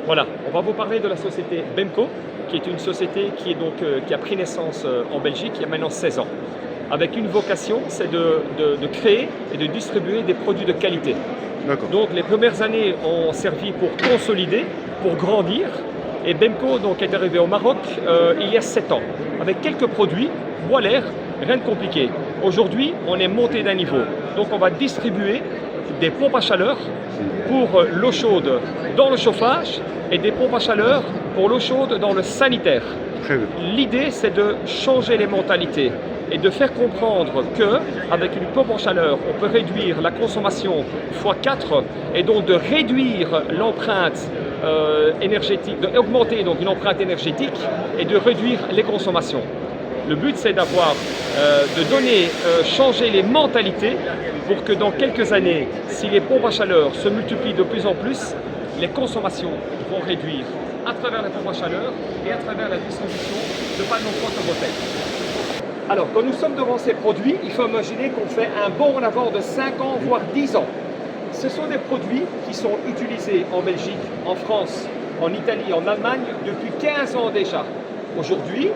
Voilà, on va vous parler de la société Bemco, qui est une société qui a pris naissance en Belgique il y a maintenant 16 ans. Avec une vocation, c'est de créer et de distribuer des produits de qualité. Donc les premières années ont servi pour consolider, pour grandir. Et Bemco est arrivé au Maroc il y a 7 ans, avec quelques produits, bois l'air, rien de compliqué. Aujourd'hui, on est monté d'un niveau. Donc on va distribuer des pompes à chaleur pour l'eau chaude dans le chauffage et des pompes à chaleur pour l'eau chaude dans le sanitaire. L'idée, c'est de changer les mentalités et de faire comprendre qu'avec une pompe en chaleur, on peut réduire la consommation x4 et donc de réduire l'empreinte énergétique, d'augmenter donc une empreinte énergétique et de réduire les consommations. Le but, c'est de changer les mentalités pour que dans quelques années, si les pompes à chaleur se multiplient de plus en plus, les consommations vont réduire à travers les pompes à chaleur et à travers la distribution de panneaux photovoltaïques. Alors, quand nous sommes devant ces produits, il faut imaginer qu'on fait un bond en avant de 5 ans, voire 10 ans. Ce sont des produits qui sont utilisés en Belgique, en France, en Italie, en Allemagne depuis 15 ans déjà. Aujourd'hui,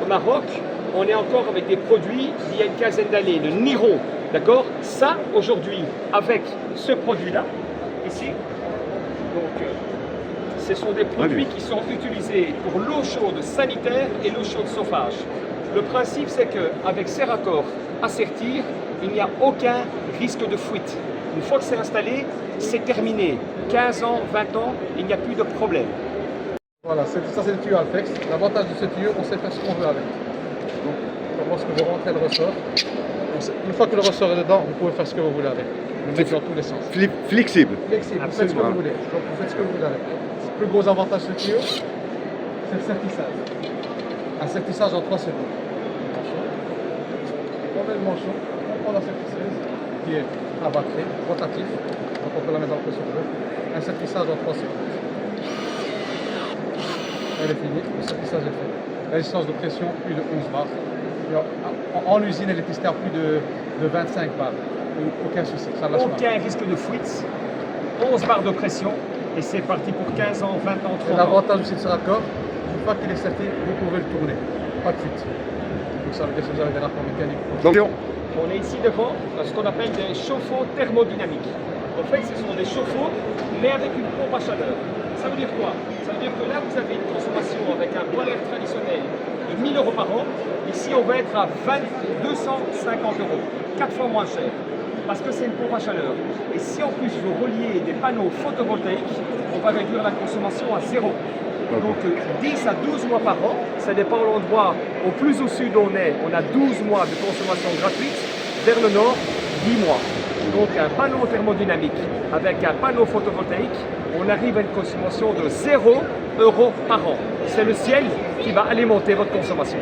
au Maroc, on est encore avec des produits d'il y a une quinzaine d'années, le Niro, d'accord? Ça, aujourd'hui, avec ce produit-là, ici, donc, ce sont des produits qui sont utilisés pour l'eau chaude sanitaire et l'eau chaude chauffage. Le principe, c'est qu'avec ces raccords à sertir, il n'y a aucun risque de fuite. Une fois que c'est installé, c'est terminé. 15 ans, 20 ans, il n'y a plus de problème. Voilà, ça c'est le tuyau Alflex. L'avantage de ce tuyau, on sait faire ce qu'on veut avec. Donc, lorsque vous rentrez le ressort, une fois que le ressort est dedans, vous pouvez faire ce que vous voulez avec. Le mettre dans tous les sens. Flexible. Flexible, vous faites ce que vous voulez. Donc vous faites ce que vous voulez avec. Le plus gros avantage de ce tuyau, c'est le sertissage. Un sertissage en 3 secondes. On met le manchon, on prend la sertisseuse qui est à batterie, rotatif. Donc on peut la mettre dans le pression de l'eau. Un sertissage en 3 secondes. Elle est finie, le sertissage est fait. La distance de pression, plus de 11 bars. En usine, elle est testée à plus de 25 bars. Aucun souci, ça lâche pas. Aucun risque de fuite, 11 barres de pression, et c'est parti pour 15 ans, 20 ans, 30 ans. L'avantage aussi de ce raccord, une fois qu'il est serti, vous pouvez le tourner. Pas de fuite. Donc ça veut dire que vous avez des rapports mécaniques. On est ici devant ce qu'on appelle des chauffe-eau thermodynamiques. En fait, ce sont des chauffe-eau, mais avec une pompe à chaleur. Ça veut dire quoi? Ça veut dire que là, vous avez une consommation avec un bois d'air traditionnel de 1 000 € par an. Ici, on va être à 250 €, 4 fois moins cher, parce que c'est une pompe à chaleur. Et si en plus vous reliez des panneaux photovoltaïques, on va réduire la consommation à 0. Donc 10 à 12 mois par an, ça dépend de l'endroit. Au plus au sud on est, on a 12 mois de consommation gratuite, vers le nord, 10 mois. Donc un panneau thermodynamique avec un panneau photovoltaïque, on arrive à une consommation de 0 € par an. C'est le ciel qui va alimenter votre consommation.